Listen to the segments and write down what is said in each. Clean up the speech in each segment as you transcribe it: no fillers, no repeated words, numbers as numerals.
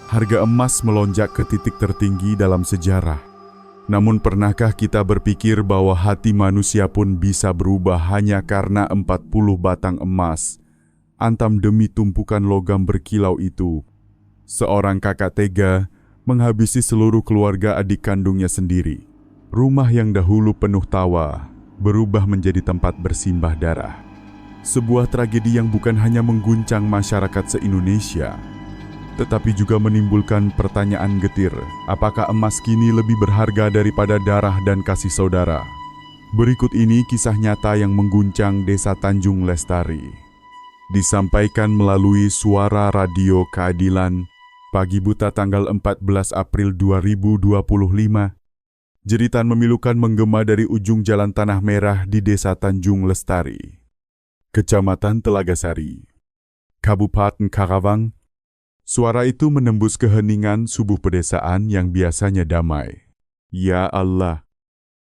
Harga emas melonjak ke titik tertinggi dalam sejarah. Namun pernahkah kita berpikir bahwa hati manusia pun bisa berubah hanya karena 40 batang emas, antam demi tumpukan logam berkilau itu? Seorang kakak tega menghabisi seluruh keluarga adik kandungnya sendiri. Rumah yang dahulu penuh tawa berubah menjadi tempat bersimbah darah. Sebuah tragedi yang bukan hanya mengguncang masyarakat se-Indonesia, tetapi juga menimbulkan pertanyaan getir, apakah emas kini lebih berharga daripada darah dan kasih saudara? Berikut ini kisah nyata yang mengguncang Desa Tanjung Lestari. Disampaikan melalui Suara Radio Keadilan, pagi buta tanggal 14 April 2025. Jeritan memilukan menggema dari ujung Jalan Tanah Merah di Desa Tanjung Lestari, Kecamatan Telagasari, Kabupaten Karawang. Suara itu menembus keheningan subuh pedesaan yang biasanya damai. Ya Allah,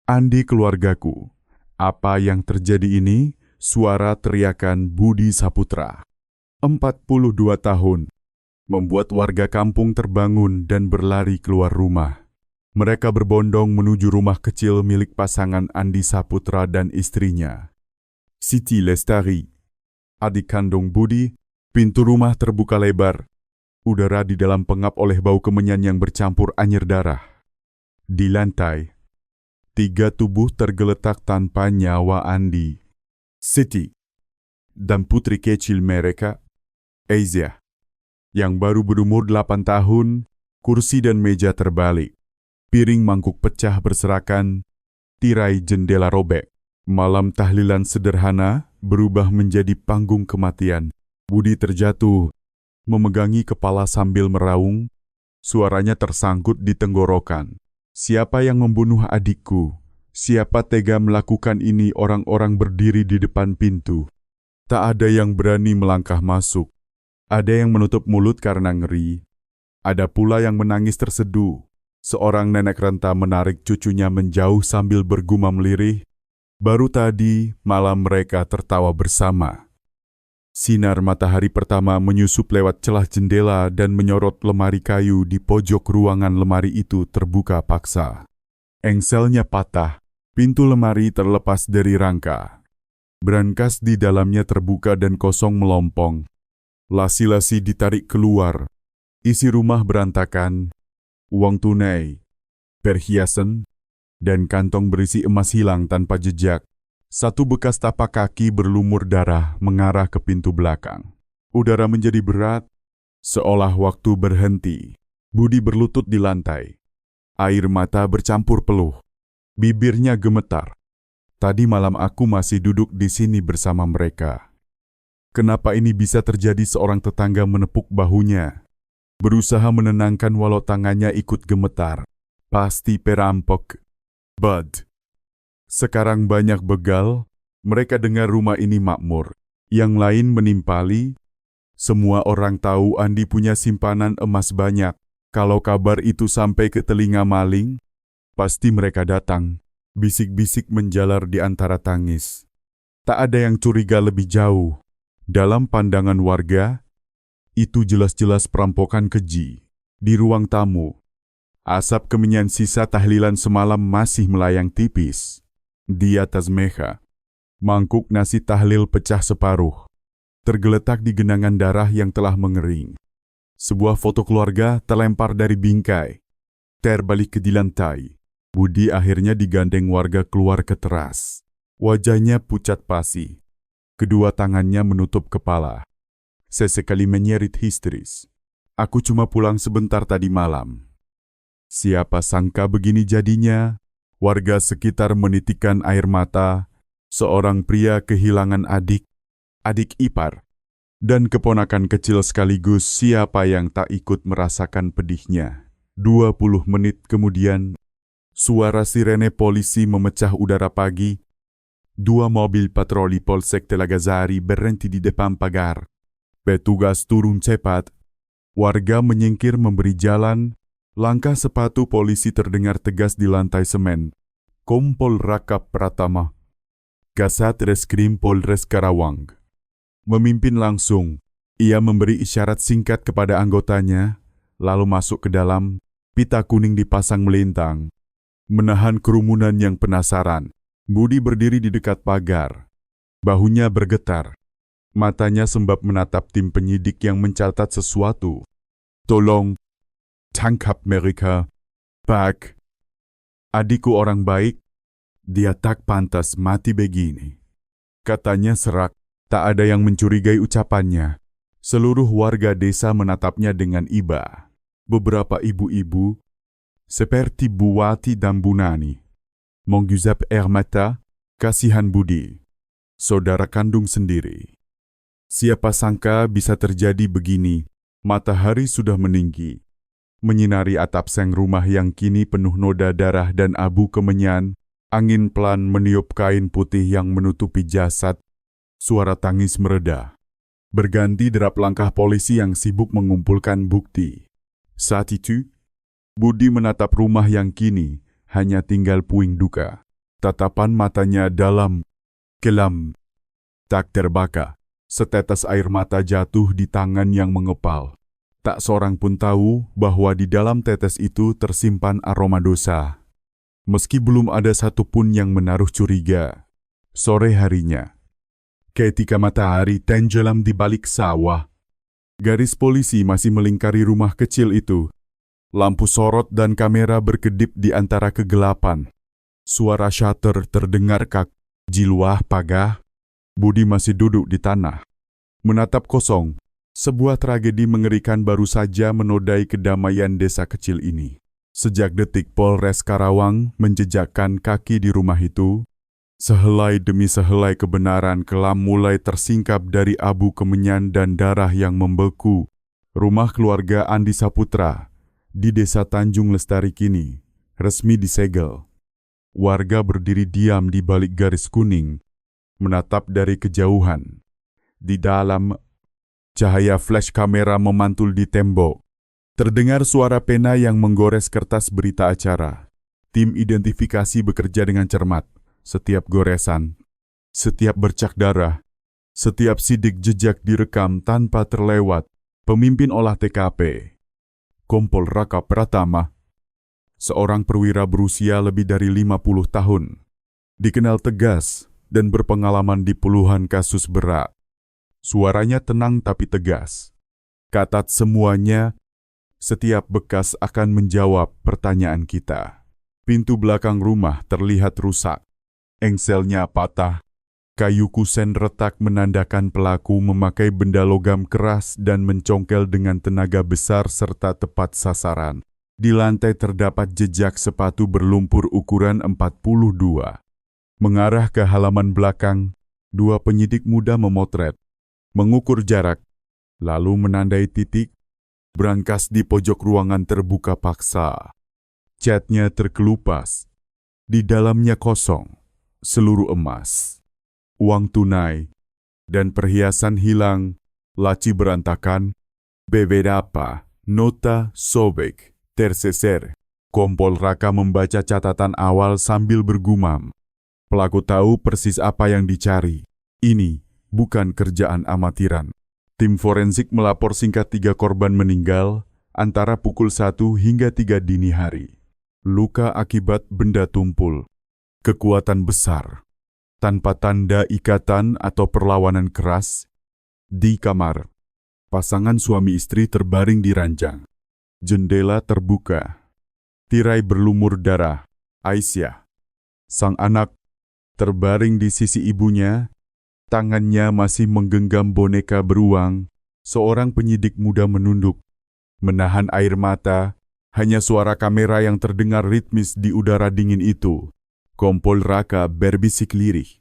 Andi keluargaku, apa yang terjadi ini? Suara teriakan Budi Saputra, 42 tahun, membuat warga kampung terbangun dan berlari keluar rumah. Mereka berbondong menuju rumah kecil milik pasangan Andi Saputra dan istrinya, Siti Lestari, adik kandung Budi. Pintu rumah terbuka lebar. Udara di dalam pengap oleh bau kemenyan yang bercampur anyir darah. Di lantai, 3 tubuh tergeletak tanpa nyawa Andi, Siti, dan putri kecil mereka, Aizia, yang baru berumur 8 tahun. Kursi dan meja terbalik, piring mangkuk pecah berserakan, tirai jendela robek. Malam tahlilan sederhana berubah menjadi panggung kematian. Budi terjatuh, memegangi kepala sambil meraung, suaranya tersangkut di tenggorokan. Siapa yang membunuh adikku? Siapa tega melakukan ini? Orang-orang berdiri di depan pintu. Tak ada yang berani melangkah masuk. Ada yang menutup mulut karena ngeri. Ada pula yang menangis terseduh. Seorang nenek renta menarik cucunya menjauh sambil bergumam lirih. Baru tadi malam mereka tertawa bersama. Sinar matahari pertama menyusup lewat celah jendela dan menyorot lemari kayu di pojok ruangan. Lemari itu terbuka paksa. Engselnya patah, pintu lemari terlepas dari rangka. Brankas di dalamnya terbuka dan kosong melompong. Lasi-lasi ditarik keluar. Isi rumah berantakan. Uang tunai, perhiasan, dan kantong berisi emas hilang tanpa jejak. Satu bekas tapak kaki berlumur darah mengarah ke pintu belakang. Udara menjadi berat, seolah waktu berhenti. Budi berlutut di lantai. Air mata bercampur peluh. Bibirnya gemetar. Tadi malam aku masih duduk di sini bersama mereka. Kenapa ini bisa terjadi? Seorang tetangga menepuk bahunya. Berusaha menenangkan walau tangannya ikut gemetar. Pasti perampok. Bud. Sekarang banyak begal, mereka dengar rumah ini makmur. Yang lain menimpali. Semua orang tahu Andi punya simpanan emas banyak. Kalau kabar itu sampai ke telinga maling, pasti mereka datang. Bisik-bisik menjalar di antara tangis. Tak ada yang curiga lebih jauh. Dalam pandangan warga, itu jelas-jelas perampokan keji. Di ruang tamu, asap kemenyan sisa tahlilan semalam masih melayang tipis. Di atas meja, mangkuk nasi tahlil pecah separuh, tergeletak di genangan darah yang telah mengering. Sebuah foto keluarga terlempar dari bingkai, terbalik ke di lantai. Budi akhirnya digandeng warga keluar ke teras. Wajahnya pucat pasi, kedua tangannya menutup kepala. Sesekali menyerit histeris. Aku cuma pulang sebentar tadi malam. Siapa sangka begini jadinya? Warga sekitar menitikkan air mata. Seorang pria kehilangan adik ipar, dan keponakan kecil sekaligus. Siapa yang tak ikut merasakan pedihnya? 20 menit kemudian, suara sirene polisi memecah udara pagi. 2 mobil patroli Polsek Telagasari berhenti di depan pagar. Petugas turun cepat. Warga menyingkir memberi jalan. Langkah sepatu polisi terdengar tegas di lantai semen. Kompol Rakap Pratama, Kasat Reskrim Polres Karawang, memimpin langsung. Ia memberi isyarat singkat kepada anggotanya, lalu masuk ke dalam. Pita kuning dipasang melintang, menahan kerumunan yang penasaran. Budi berdiri di dekat pagar. Bahunya bergetar. Matanya sembab menatap tim penyidik yang mencatat sesuatu. Tolong, tangkap mereka, Pak. Adikku orang baik, dia tak pantas mati begini. Katanya serak, tak ada yang mencurigai ucapannya. Seluruh warga desa menatapnya dengan iba. Beberapa ibu-ibu, seperti Bu Wati dan Bu Nani, menggusap air mata, kasihan Budi, saudara kandung sendiri. Siapa sangka bisa terjadi begini. Matahari sudah meninggi, menyinari atap seng rumah yang kini penuh noda darah dan abu kemenyan. Angin pelan meniup kain putih yang menutupi jasad. Suara tangis mereda. Berganti derap langkah polisi yang sibuk mengumpulkan bukti. Saat itu, Budi menatap rumah yang kini hanya tinggal puing duka. Tatapan matanya dalam, kelam, tak terbaka. Setetes air mata jatuh di tangan yang mengepal. Tak seorang pun tahu bahwa di dalam tetes itu tersimpan aroma dosa. Meski belum ada satupun yang menaruh curiga. Sore harinya, ketika matahari tenggelam di balik sawah, garis polisi masih melingkari rumah kecil itu. Lampu sorot dan kamera berkedip di antara kegelapan. Suara shutter terdengar kak. Jiluah pagah. Budi masih duduk di tanah, menatap kosong. Sebuah tragedi mengerikan baru saja menodai kedamaian desa kecil ini. Sejak detik Polres Karawang menjejakkan kaki di rumah itu, sehelai demi sehelai kebenaran kelam mulai tersingkap dari abu kemenyan dan darah yang membeku. Rumah keluarga Andi Saputra di Desa Tanjung Lestari kini resmi disegel. Warga berdiri diam di balik garis kuning, menatap dari kejauhan. Di dalam, cahaya flash kamera memantul di tembok. Terdengar suara pena yang menggores kertas berita acara. Tim identifikasi bekerja dengan cermat. Setiap goresan, setiap bercak darah, setiap sidik jejak direkam tanpa terlewat. Pemimpin olah TKP, Kompol Raka Pratama, seorang perwira berusia lebih dari 50 tahun. Dikenal tegas dan berpengalaman di puluhan kasus berat. Suaranya tenang tapi tegas. Katat semuanya, setiap bekas akan menjawab pertanyaan kita. Pintu belakang rumah terlihat rusak. Engselnya patah. Kayu kusen retak menandakan pelaku memakai benda logam keras dan mencongkel dengan tenaga besar serta tepat sasaran. Di lantai terdapat jejak sepatu berlumpur ukuran 42. Mengarah ke halaman belakang, dua penyidik muda memotret, mengukur jarak, lalu menandai titik. Brankas di pojok ruangan terbuka paksa. Catnya terkelupas. Di dalamnya kosong. Seluruh emas, uang tunai, dan perhiasan hilang. Laci berantakan. Beberapa nota sobek terseser. Kompol Raka membaca catatan awal sambil bergumam. Pelaku tahu persis apa yang dicari. Ini bukan kerjaan amatiran. Tim forensik melapor singkat 3 korban meninggal antara pukul 1 hingga 3 dini hari. Luka akibat benda tumpul. Kekuatan besar. Tanpa tanda ikatan atau perlawanan keras. Di kamar, pasangan suami istri terbaring di ranjang. Jendela terbuka. Tirai berlumur darah. Aisyah, sang anak, terbaring di sisi ibunya. Tangannya masih menggenggam boneka beruang. Seorang penyidik muda menunduk, menahan air mata. Hanya suara kamera yang terdengar ritmis di udara dingin itu. Kompol Raka berbisik lirih.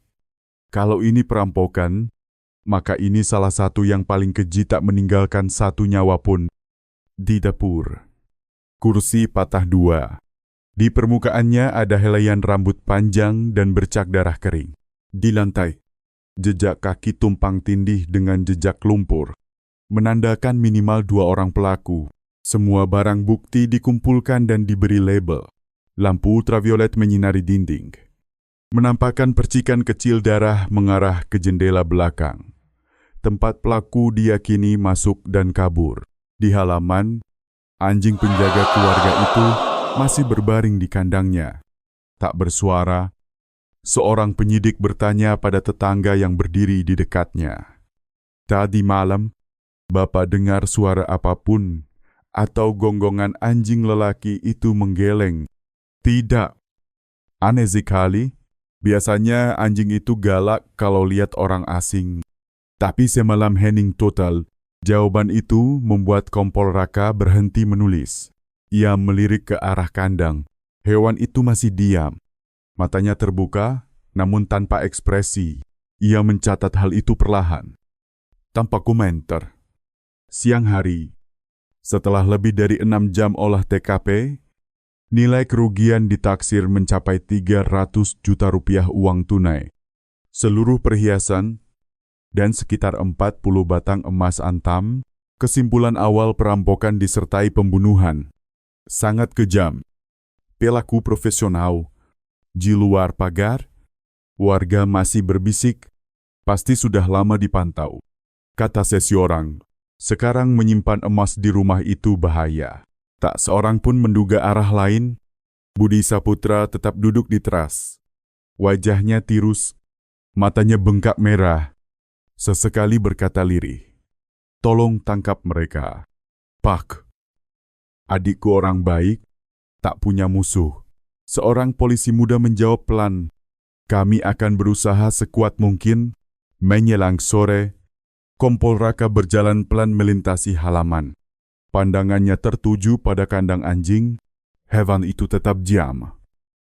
Kalau ini perampokan, maka ini salah satu yang paling keji tak meninggalkan satu nyawa pun. Di dapur, kursi patah 2. Di permukaannya ada helaian rambut panjang dan bercak darah kering. Di lantai, jejak kaki tumpang tindih dengan jejak lumpur, menandakan minimal 2 orang pelaku. Semua barang bukti dikumpulkan dan diberi label. Lampu ultraviolet menyinari dinding, menampakkan percikan kecil darah mengarah ke jendela belakang. Tempat pelaku diyakini masuk dan kabur. Di halaman, Anjing penjaga keluarga itu masih berbaring di kandangnya. Tak bersuara, seorang penyidik bertanya pada tetangga yang berdiri di dekatnya. Tadi malam, Bapak dengar suara apapun atau gonggongan anjing lelaki itu menggeleng? Tidak. Aneh sekali. Biasanya anjing itu galak kalau lihat orang asing. Tapi semalam hening total. Jawaban itu membuat Kompol Raka berhenti menulis. Ia melirik ke arah kandang. Hewan itu masih diam. Matanya terbuka, namun tanpa ekspresi. Ia mencatat hal itu perlahan. Tanpa komentar. Siang hari, setelah lebih dari 6 jam olah TKP, nilai kerugian ditaksir mencapai 300 juta rupiah uang tunai. Seluruh perhiasan dan sekitar 40 batang emas antam. Kesimpulan awal perampokan disertai pembunuhan. Sangat kejam. Pelaku profesional. Di luar pagar, warga masih berbisik, pasti sudah lama dipantau. Kata seseorang, sekarang menyimpan emas di rumah itu bahaya. Tak seorang pun menduga arah lain. Budi Saputra tetap duduk di teras. Wajahnya tirus, matanya bengkak merah. Sesekali berkata lirih, "Tolong tangkap mereka. Pak, adikku orang baik, tak punya musuh." Seorang polisi muda menjawab pelan, "Kami akan berusaha sekuat mungkin." Menjelang sore, Kompol Raka berjalan pelan melintasi halaman. Pandangannya tertuju pada kandang anjing. Hewan itu tetap diam.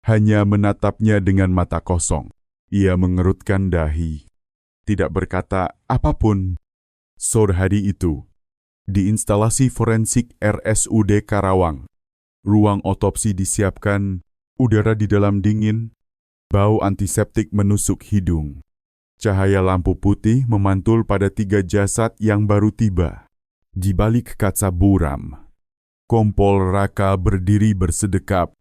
Hanya menatapnya dengan mata kosong. Ia mengerutkan dahi. Tidak berkata apapun. Sore hari itu, di instalasi forensik RSUD Karawang, ruang otopsi disiapkan, udara di dalam dingin, bau antiseptik menusuk hidung. Cahaya lampu putih memantul pada 3 jasad yang baru tiba. Di balik kaca buram, Kompol Raka berdiri bersedekap.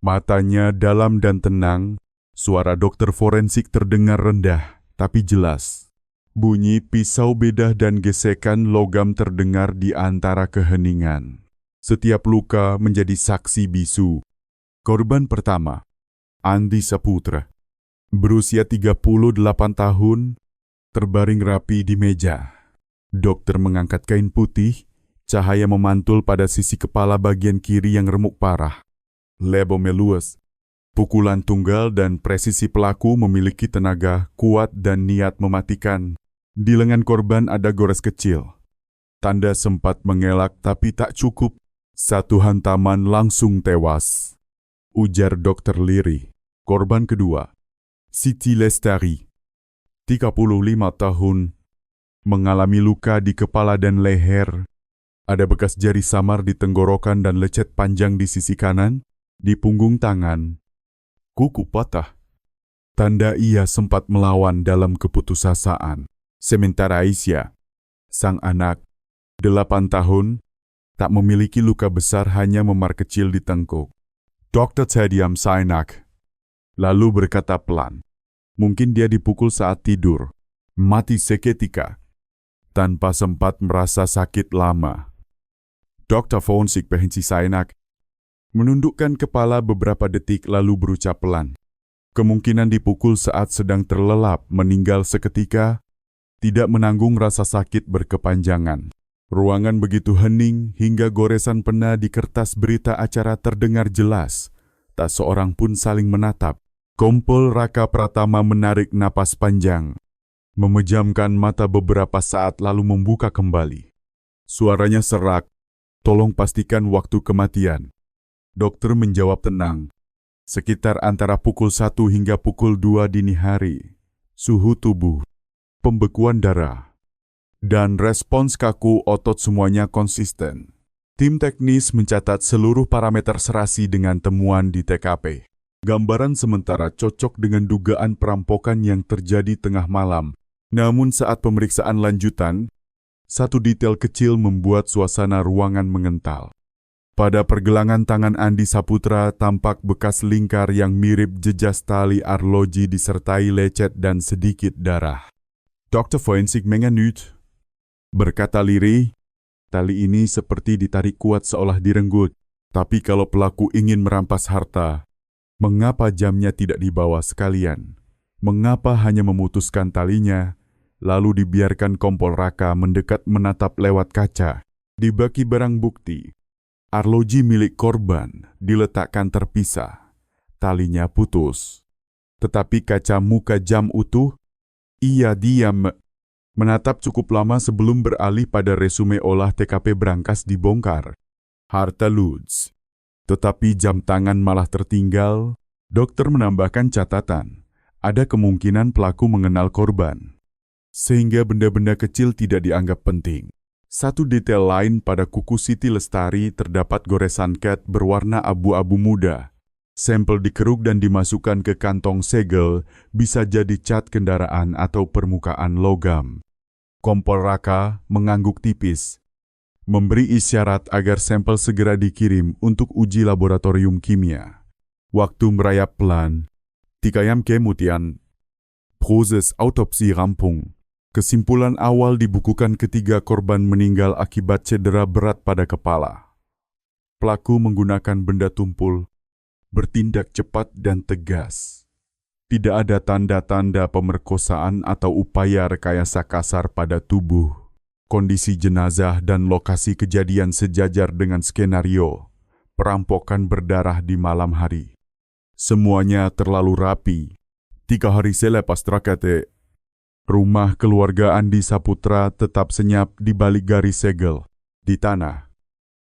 Matanya dalam dan tenang. Suara dokter forensik terdengar rendah, tapi jelas. Bunyi pisau bedah dan gesekan logam terdengar di antara keheningan. Setiap luka menjadi saksi bisu. Korban pertama, Andi Saputra, berusia 38 tahun, terbaring rapi di meja. Dokter mengangkat kain putih, cahaya memantul pada sisi kepala bagian kiri yang remuk parah. Lebo meluas. Pukulan tunggal dan presisi pelaku memiliki tenaga kuat dan niat mematikan. Di lengan korban ada gores kecil. Tanda sempat mengelak tapi tak cukup. Satu hantaman langsung tewas. Ujar dokter lirih. Korban kedua, Siti Lestari, 35 tahun, mengalami luka di kepala dan leher. Ada bekas jari samar di tenggorokan dan lecet panjang di sisi kanan, di punggung tangan. Kuku patah. Tanda ia sempat melawan dalam keputusasaan. Sementara Aisyah, sang anak, 8 tahun, tak memiliki luka besar, hanya memar kecil di tengkuk. Dokter terdiam sejenak, lalu berkata pelan, "Mungkin dia dipukul saat tidur, mati seketika, tanpa sempat merasa sakit lama." Dokter forensik berhenti sejenak, menundukkan kepala beberapa detik lalu berucap pelan, "Kemungkinan dipukul saat sedang terlelap, meninggal seketika, tidak menanggung rasa sakit berkepanjangan." Ruangan begitu hening hingga goresan pena di kertas berita acara terdengar jelas. Tak seorang pun saling menatap. Kompol Raka Pratama menarik napas panjang, memejamkan mata beberapa saat lalu membuka kembali. Suaranya serak, "Tolong pastikan waktu kematian." Dokter menjawab tenang, "Sekitar antara pukul 1 hingga pukul 2 dini hari. Suhu tubuh, pembekuan darah, dan respons kaku otot semuanya konsisten." Tim teknis mencatat seluruh parameter serasi dengan temuan di TKP. Gambaran sementara cocok dengan dugaan perampokan yang terjadi tengah malam. Namun saat pemeriksaan lanjutan, satu detail kecil membuat suasana ruangan mengental. Pada pergelangan tangan Andi Saputra tampak bekas lingkar yang mirip jejas tali arloji disertai lecet dan sedikit darah. Dokter forensik menganut, berkata lirih, Tali ini seperti ditarik kuat seolah direnggut. Tapi kalau pelaku ingin merampas harta, mengapa jamnya tidak dibawa sekalian? Mengapa hanya memutuskan talinya, lalu dibiarkan Kompol Raka mendekat menatap lewat kaca? Di baki barang bukti, arloji milik korban diletakkan terpisah. Talinya putus. Tetapi kaca muka jam utuh. Ia diam menatap cukup lama sebelum beralih pada resume olah TKP berangkas dibongkar. Harta Lutz. Tetapi jam tangan malah tertinggal. Dokter menambahkan catatan. Ada kemungkinan pelaku mengenal korban. Sehingga benda-benda kecil tidak dianggap penting. Satu detail lain pada kuku Siti Lestari terdapat goresan cat berwarna abu-abu muda. Sampel dikeruk dan dimasukkan ke kantong segel, bisa jadi cat kendaraan atau permukaan logam. Kompol Raka mengangguk tipis, memberi isyarat agar sampel segera dikirim untuk uji laboratorium kimia. Waktu merayap pelan. Tikayam kemudian, proses autopsi rampung. Kesimpulan awal dibukukan ketiga korban meninggal akibat cedera berat pada kepala. Pelaku menggunakan benda tumpul, bertindak cepat dan tegas. Tidak ada tanda-tanda pemerkosaan atau upaya rekayasa kasar pada tubuh. Kondisi jenazah dan lokasi kejadian sejajar dengan skenario perampokan berdarah di malam hari. Semuanya terlalu rapi. 3 hari selepas trakate, rumah keluarga Andi Saputra tetap senyap di balik garis segel di tanah.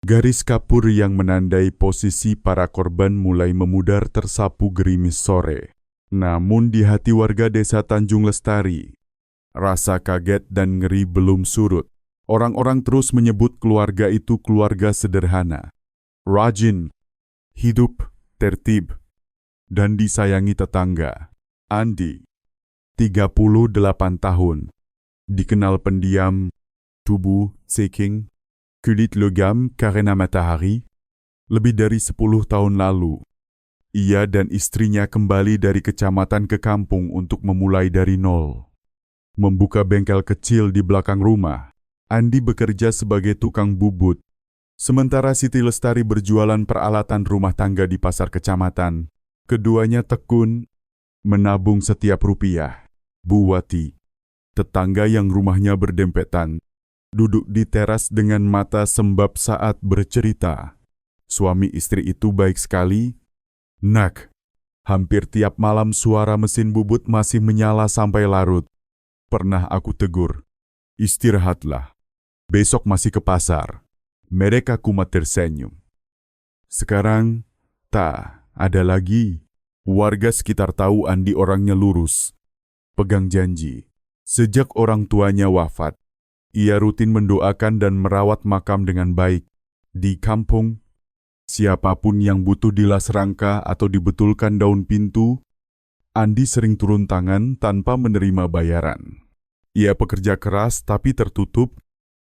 Garis kapur yang menandai posisi para korban mulai memudar tersapu gerimis sore. Namun di hati warga desa Tanjung Lestari, rasa kaget dan ngeri belum surut. Orang-orang terus menyebut keluarga itu keluarga sederhana, rajin, hidup, tertib, dan disayangi tetangga. Andi, 38 tahun, dikenal pendiam, tubuh, seking, kulit logam karena matahari. Lebih dari 10 tahun lalu, ia dan istrinya kembali dari kecamatan ke kampung untuk memulai dari nol. Membuka bengkel kecil di belakang rumah, Andi bekerja sebagai tukang bubut. Sementara Siti Lestari berjualan peralatan rumah tangga di pasar kecamatan. Keduanya tekun, menabung setiap rupiah. Bu Wati, tetangga yang rumahnya berdempetan, duduk di teras dengan mata sembab saat bercerita. Suami istri itu baik sekali. Nak, hampir tiap malam suara mesin bubut masih menyala sampai larut. Pernah aku tegur, istirahatlah. Besok masih ke pasar. Mereka kumat tersenyum. Sekarang, tak ada lagi. Warga sekitar tahu Andi orangnya lurus, pegang janji. Sejak orang tuanya wafat, ia rutin mendoakan dan merawat makam dengan baik. Di kampung, siapapun yang butuh dilas rangka atau dibetulkan daun pintu, Andi sering turun tangan tanpa menerima bayaran. Ia pekerja keras tapi tertutup.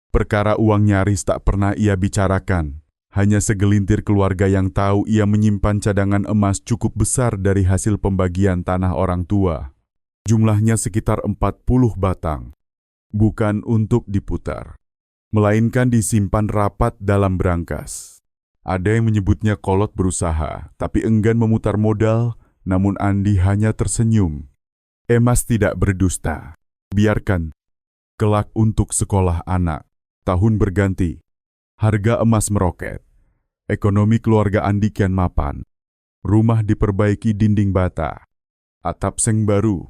Perkara uang nyaris tak pernah ia bicarakan. Hanya segelintir keluarga yang tahu ia menyimpan cadangan emas cukup besar dari hasil pembagian tanah orang tua. Jumlahnya sekitar 40 batang. Bukan untuk diputar, melainkan disimpan rapat dalam berangkas. Ada yang menyebutnya kolot berusaha, tapi enggan memutar modal, namun Andi hanya tersenyum. Emas tidak berdusta. Biarkan. Kelak untuk sekolah anak. Tahun berganti. Harga emas meroket. Ekonomi keluarga Andi kian mapan. Rumah diperbaiki dinding bata. Atap seng baru.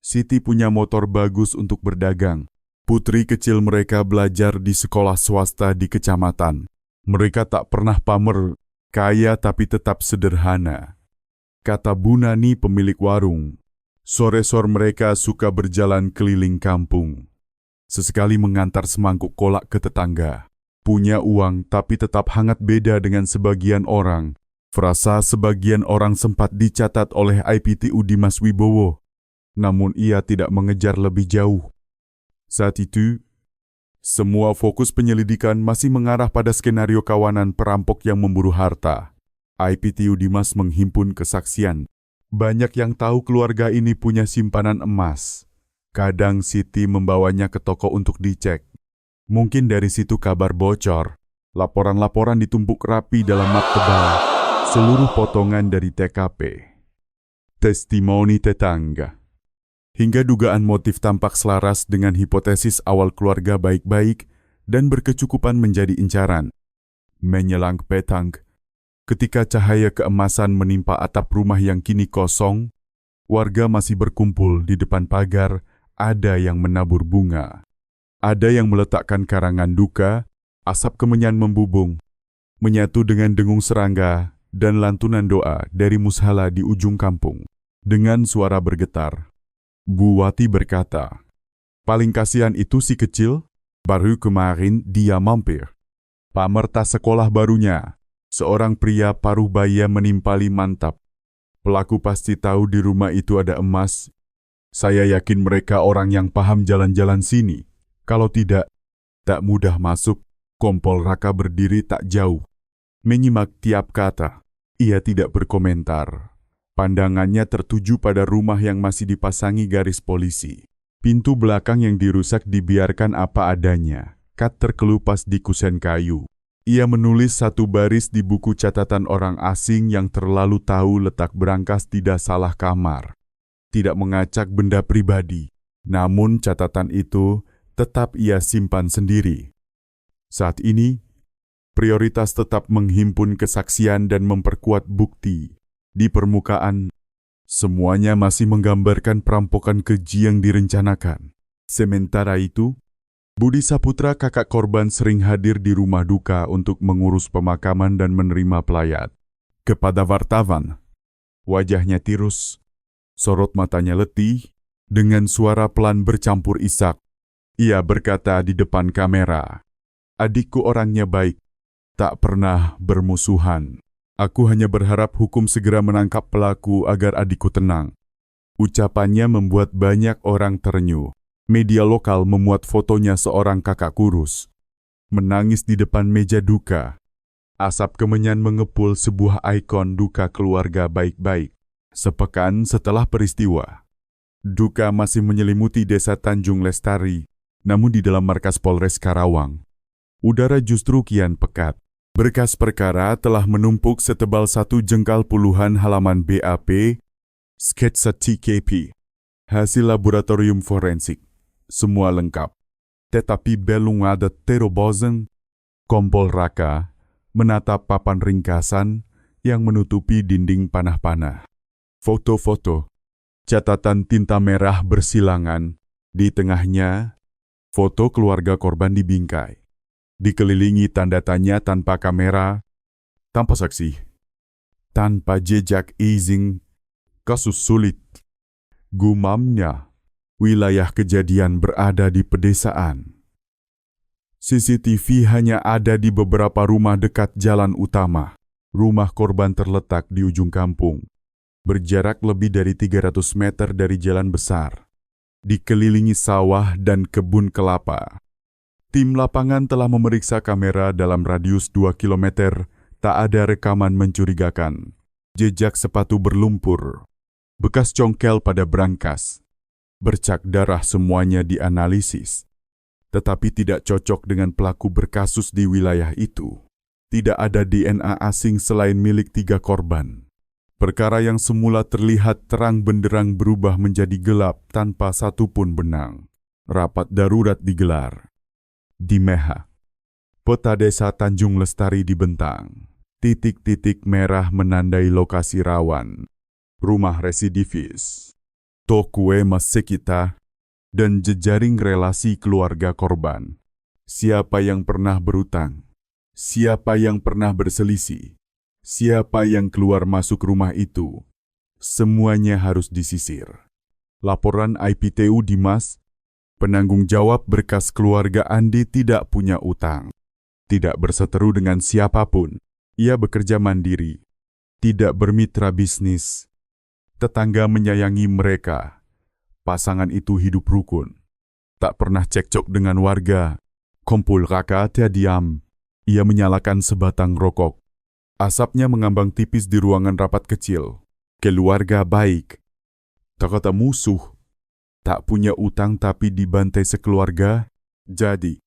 Siti punya motor bagus untuk berdagang. Putri kecil mereka belajar di sekolah swasta di kecamatan. Mereka tak pernah pamer, kaya tapi tetap sederhana. Kata Bu Nani pemilik warung, sore-sore mereka suka berjalan keliling kampung. Sesekali mengantar semangkuk kolak ke tetangga. Punya uang tapi tetap hangat beda dengan sebagian orang. Frasa sebagian orang sempat dicatat oleh IPTU Dimas Wibowo. Namun ia tidak mengejar lebih jauh. Saat itu, semua fokus penyelidikan masih mengarah pada skenario kawanan perampok yang memburu harta. IPTU Dimas menghimpun kesaksian. Banyak yang tahu keluarga ini punya simpanan emas. Kadang Siti membawanya ke toko untuk dicek. Mungkin dari situ kabar bocor. Laporan-laporan ditumpuk rapi dalam map tebal. Seluruh potongan dari TKP. Testimoni tetangga. Hingga dugaan motif tampak selaras dengan hipotesis awal keluarga baik-baik dan berkecukupan menjadi incaran. Menjelang petang, ketika cahaya keemasan menimpa atap rumah yang kini kosong, warga masih berkumpul di depan pagar, ada yang menabur bunga. Ada yang meletakkan karangan duka, asap kemenyan membubung, menyatu dengan dengung serangga dan lantunan doa dari mushala di ujung kampung. Dengan suara bergetar, Bu Wati berkata, "Paling kasihan itu si kecil, baru kemarin dia mampir. Pamerta sekolah barunya, seorang pria paruh baya menimpali mantap. Pelaku pasti tahu di rumah itu ada emas. Saya yakin mereka orang yang paham jalan-jalan sini. Kalau tidak, tak mudah masuk." Kompol Raka berdiri tak jauh, menyimak tiap kata. Ia tidak berkomentar. Pandangannya tertuju pada rumah yang masih dipasangi garis polisi. Pintu belakang yang dirusak dibiarkan apa adanya. Kat terkelupas di kusen kayu. Ia menulis satu baris di buku catatan orang asing yang terlalu tahu letak berangkas tidak salah kamar. Tidak mengacak benda pribadi. Namun catatan itu tetap ia simpan sendiri. Saat ini, prioritas tetap menghimpun kesaksian dan memperkuat bukti. Di permukaan, semuanya masih menggambarkan perampokan keji yang direncanakan. Sementara itu, Budi Saputra, kakak korban, sering hadir di rumah duka untuk mengurus pemakaman dan menerima pelayat. Kepada wartawan, wajahnya tirus, sorot matanya letih, dengan suara pelan bercampur isak. Ia berkata di depan kamera, "Adikku orangnya baik, tak pernah bermusuhan. Aku hanya berharap hukum segera menangkap pelaku agar adikku tenang." Ucapannya membuat banyak orang terenyuh. Media lokal memuat fotonya seorang kakak kurus, menangis di depan meja duka. Asap kemenyan mengepul sebuah ikon duka keluarga baik-baik. Sepekan setelah peristiwa, duka masih menyelimuti desa Tanjung Lestari, namun di dalam markas Polres Karawang, udara justru kian pekat. Berkas perkara telah menumpuk setebal 1 jengkal puluhan halaman BAP, sketsa TKP, hasil laboratorium forensik, semua lengkap. Tetapi belum ada terobosan. Kompol Raka menatap papan ringkasan yang menutupi dinding panah-panah. Foto-foto, catatan tinta merah bersilangan, di tengahnya foto keluarga korban dibingkai. Dikelilingi tanda tanya tanpa kamera, tanpa saksi, tanpa jejak izin. Kasus sulit. Gumamnya, wilayah kejadian berada di pedesaan. CCTV hanya ada di beberapa rumah dekat jalan utama. Rumah korban terletak di ujung kampung, berjarak lebih dari 300 meter dari jalan besar. Dikelilingi sawah dan kebun kelapa. Tim lapangan telah memeriksa kamera dalam radius 2 km, tak ada rekaman mencurigakan. Jejak sepatu berlumpur, bekas congkel pada brankas, bercak darah, semuanya dianalisis. Tetapi tidak cocok dengan pelaku berkasus di wilayah itu. Tidak ada DNA asing selain milik 3 korban. Perkara yang semula terlihat terang benderang berubah menjadi gelap tanpa satupun benang. Rapat darurat digelar. Di Meha, peta desa Tanjung Lestari dibentang. Titik-titik merah menandai lokasi rawan. Rumah residivis, toko emas sekitar, dan jejaring relasi keluarga korban. Siapa yang pernah berutang? Siapa yang pernah berselisih? Siapa yang keluar masuk rumah itu? Semuanya harus disisir. Laporan IPTU Dimas, penanggung jawab berkas keluarga Andi, tidak punya utang. Tidak berseteru dengan siapapun. Ia bekerja mandiri. Tidak bermitra bisnis. Tetangga menyayangi mereka. Pasangan itu hidup rukun. Tak pernah cekcok dengan warga. Kompol Raka tak diam. Ia menyalakan sebatang rokok. Asapnya mengambang tipis di ruangan rapat kecil. Keluarga baik. Tak kata musuh. Tak punya utang tapi dibantai sekeluarga. Jadi,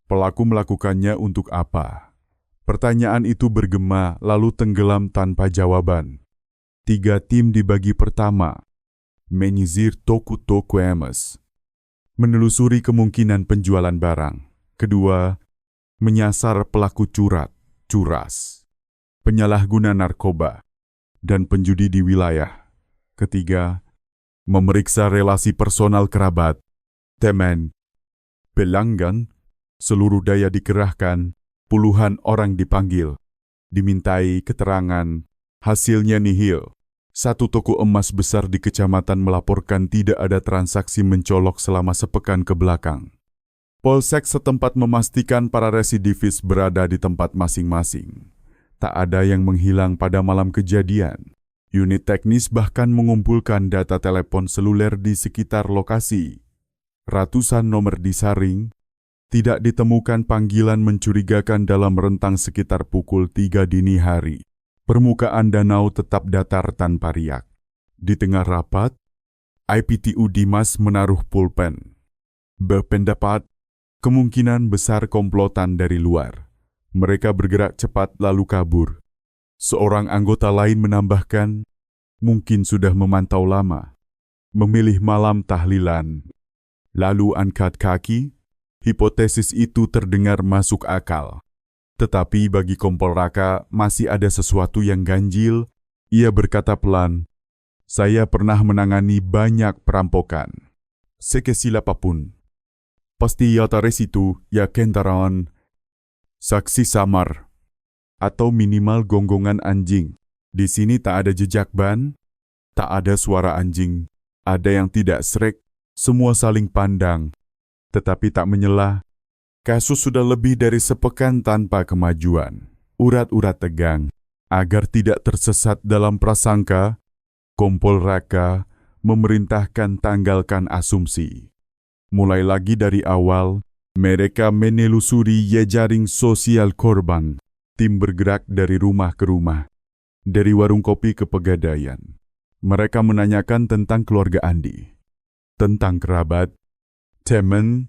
Pelaku melakukannya untuk apa? Pertanyaan itu bergema lalu tenggelam tanpa jawaban. 3 tim dibagi. Pertama, menyisir toko-toko emas, menelusuri kemungkinan penjualan barang. Kedua, menyasar pelaku curas, penyalahguna narkoba, dan penjudi di wilayah. Ketiga, memeriksa relasi personal kerabat, teman, pelanggan. Seluruh daya dikerahkan, puluhan orang dipanggil, dimintai keterangan, hasilnya nihil. 1 toko emas besar di kecamatan melaporkan tidak ada transaksi mencolok selama sepekan ke belakang. Polsek setempat memastikan para residivis berada di tempat masing-masing. Tak ada yang menghilang pada malam kejadian. Unit teknis bahkan mengumpulkan data telepon seluler di sekitar lokasi. Ratusan nomor disaring. Tidak ditemukan panggilan mencurigakan dalam rentang sekitar pukul 3 dini hari. Permukaan danau tetap datar tanpa riak. Di tengah rapat, IPTU Dimas menaruh pulpen. Berpendapat, kemungkinan besar komplotan dari luar. Mereka bergerak cepat lalu kabur. Seorang anggota lain menambahkan, mungkin sudah memantau lama. Memilih malam tahlilan. Lalu angkat kaki. Hipotesis itu terdengar masuk akal. Tetapi bagi Kompol Raka masih ada sesuatu yang ganjil. Ia berkata pelan, "Saya pernah menangani banyak perampokan. Sekecil apapun. Pasti ya tares itu, ya kendaraan. Saksi samar. Atau minimal gonggongan anjing. Di sini tak ada jejak ban, tak ada suara anjing. Ada yang tidak srek, semua saling pandang. Tetapi tak menyela. Kasus sudah lebih dari sepekan tanpa kemajuan. Urat-urat tegang. Agar tidak tersesat dalam prasangka, Kompol Raka memerintahkan tanggalkan asumsi. Mulai lagi dari awal, mereka menelusuri jejaring sosial korban. Tim bergerak dari rumah ke rumah. Dari warung kopi ke pegadaian. Mereka menanyakan tentang keluarga Andi. Tentang kerabat, teman,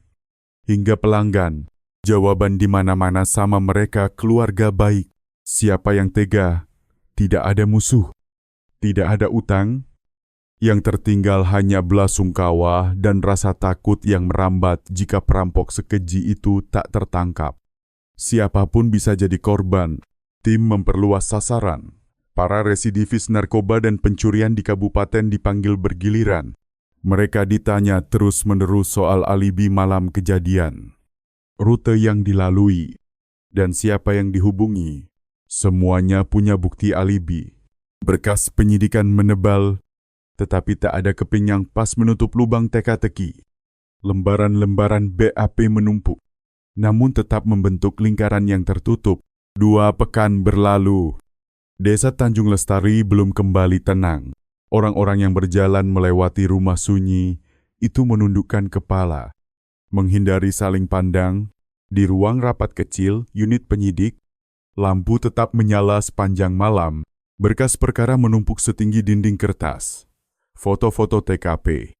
hingga pelanggan. Jawaban di mana-mana sama mereka, keluarga baik. Siapa yang tega? Tidak ada musuh. Tidak ada utang. Yang tertinggal hanya belasungkawa dan rasa takut yang merambat jika perampok sekeji itu tak tertangkap. Siapapun bisa jadi korban. Tim memperluas sasaran. Para residivis narkoba dan pencurian di kabupaten dipanggil bergiliran. Mereka ditanya terus-menerus soal alibi malam kejadian, rute yang dilalui, dan siapa yang dihubungi. Semuanya punya bukti alibi. Berkas penyidikan menebal, tetapi tak ada keping yang pas menutup lubang teka-teki. Lembaran-lembaran BAP menumpuk, namun tetap membentuk lingkaran yang tertutup. 2 pekan berlalu. Desa Tanjung Lestari belum kembali tenang. Orang-orang yang berjalan melewati rumah sunyi itu menundukkan kepala, menghindari saling pandang. Di ruang rapat kecil, unit penyidik, lampu tetap menyala sepanjang malam. Berkas perkara menumpuk setinggi dinding kertas. Foto-foto TKP,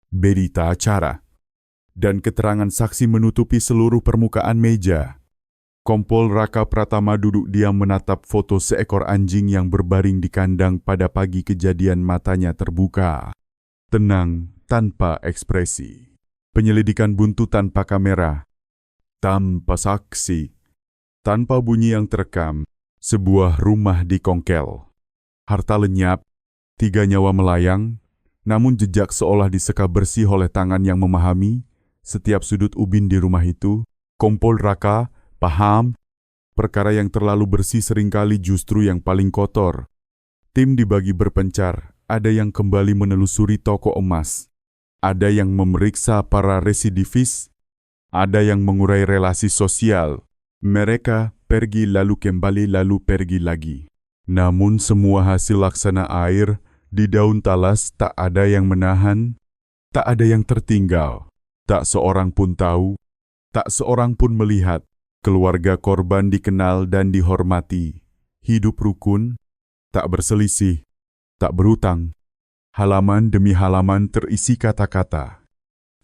berita acara, dan keterangan saksi menutupi seluruh permukaan meja. Kompol Raka Pratama duduk diam menatap foto seekor anjing yang berbaring di kandang pada pagi kejadian. Matanya terbuka, tenang, tanpa ekspresi. Penyelidikan buntu tanpa kamera, tanpa saksi, tanpa bunyi yang terekam. Sebuah rumah dikongkel. Harta lenyap, 3 nyawa melayang, namun jejak seolah diseka bersih oleh tangan yang memahami setiap sudut ubin di rumah itu. Kompol Raka paham, perkara yang terlalu bersih seringkali justru yang paling kotor. Tim dibagi berpencar, ada yang kembali menelusuri toko emas, ada yang memeriksa para residivis, ada yang mengurai relasi sosial. Mereka pergi lalu kembali lalu pergi lagi. Namun semua hasil laksana air di daun talas, tak ada yang menahan, tak ada yang tertinggal. Tak seorang pun tahu, tak seorang pun melihat. Keluarga korban dikenal dan dihormati. Hidup rukun, tak berselisih, tak berutang. Halaman demi halaman terisi kata-kata.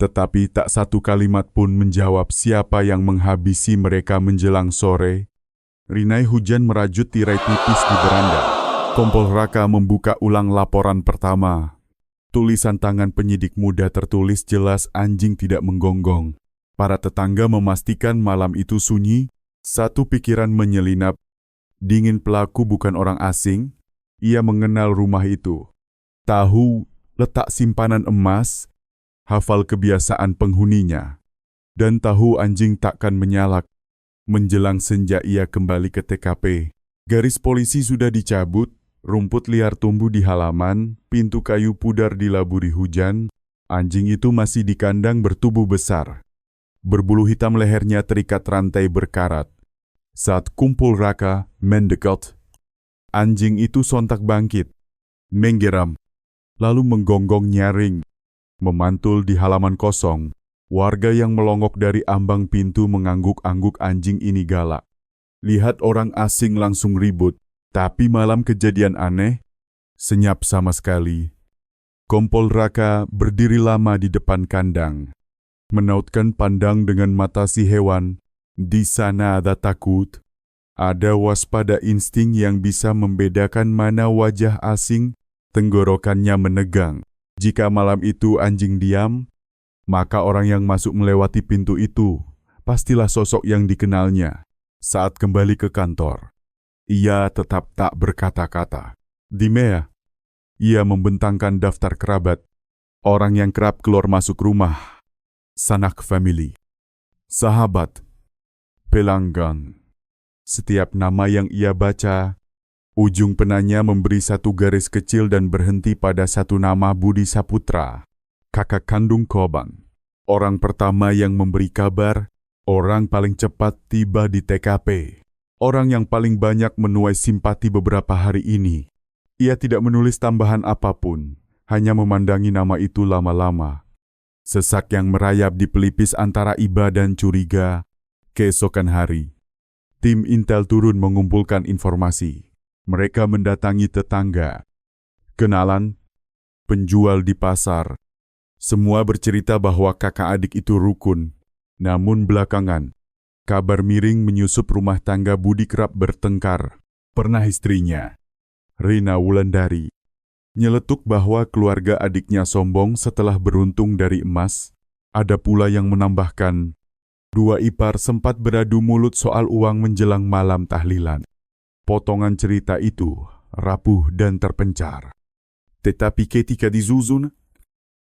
Tetapi tak satu kalimat pun menjawab siapa yang menghabisi mereka menjelang sore. Rinai hujan merajut tirai tipis di beranda. Kompol Raka membuka ulang laporan pertama. Tulisan tangan penyidik muda tertulis jelas anjing tidak menggonggong. Para tetangga memastikan malam itu sunyi. Satu pikiran menyelinap. Dingin pelaku bukan orang asing. Ia mengenal rumah itu. Tahu letak simpanan emas. Hafal kebiasaan penghuninya. Dan tahu anjing takkan menyalak. Menjelang senja ia kembali ke TKP. Garis polisi sudah dicabut. Rumput liar tumbuh di halaman, pintu kayu pudar dilaburi hujan, anjing itu masih di kandang bertubuh besar. Berbulu hitam lehernya terikat rantai berkarat. Saat Kompol Raka mendekat, anjing itu sontak bangkit, menggeram, lalu menggonggong nyaring, memantul di halaman kosong. Warga yang melongok dari ambang pintu mengangguk-angguk anjing ini galak. Lihat orang asing langsung ribut. Tapi malam kejadian aneh, senyap sama sekali. Kompol Raka berdiri lama di depan kandang. Menautkan pandang dengan mata si hewan. Di sana ada takut. Ada waspada insting yang bisa membedakan mana wajah asing, tenggorokannya menegang. Jika malam itu anjing diam, maka orang yang masuk melewati pintu itu, pastilah sosok yang dikenalnya. Saat kembali ke kantor, ia tetap tak berkata-kata. Dimea, ia membentangkan daftar kerabat, orang yang kerap keluar masuk rumah, sanak family, sahabat, pelanggan. Setiap nama yang ia baca, ujung penanya memberi satu garis kecil dan berhenti pada satu nama Budi Saputra, kakak kandung korban. Orang pertama yang memberi kabar, orang paling cepat tiba di TKP. Orang yang paling banyak menuai simpati beberapa hari ini. Ia tidak menulis tambahan apapun, hanya memandangi nama itu lama-lama. Sesak yang merayap di pelipis antara iba dan curiga. Keesokan hari, tim intel turun mengumpulkan informasi. Mereka mendatangi tetangga, kenalan, penjual di pasar. Semua bercerita bahwa kakak adik itu rukun. Namun belakangan, kabar miring menyusup rumah tangga Budi kerap bertengkar. Pernah istrinya, Rina Wulandari, nyeletuk bahwa keluarga adiknya sombong setelah beruntung dari emas. Ada pula yang menambahkan, dua ipar sempat beradu mulut soal uang menjelang malam tahlilan. Potongan cerita itu rapuh dan terpencar. Tetapi ketika disusun,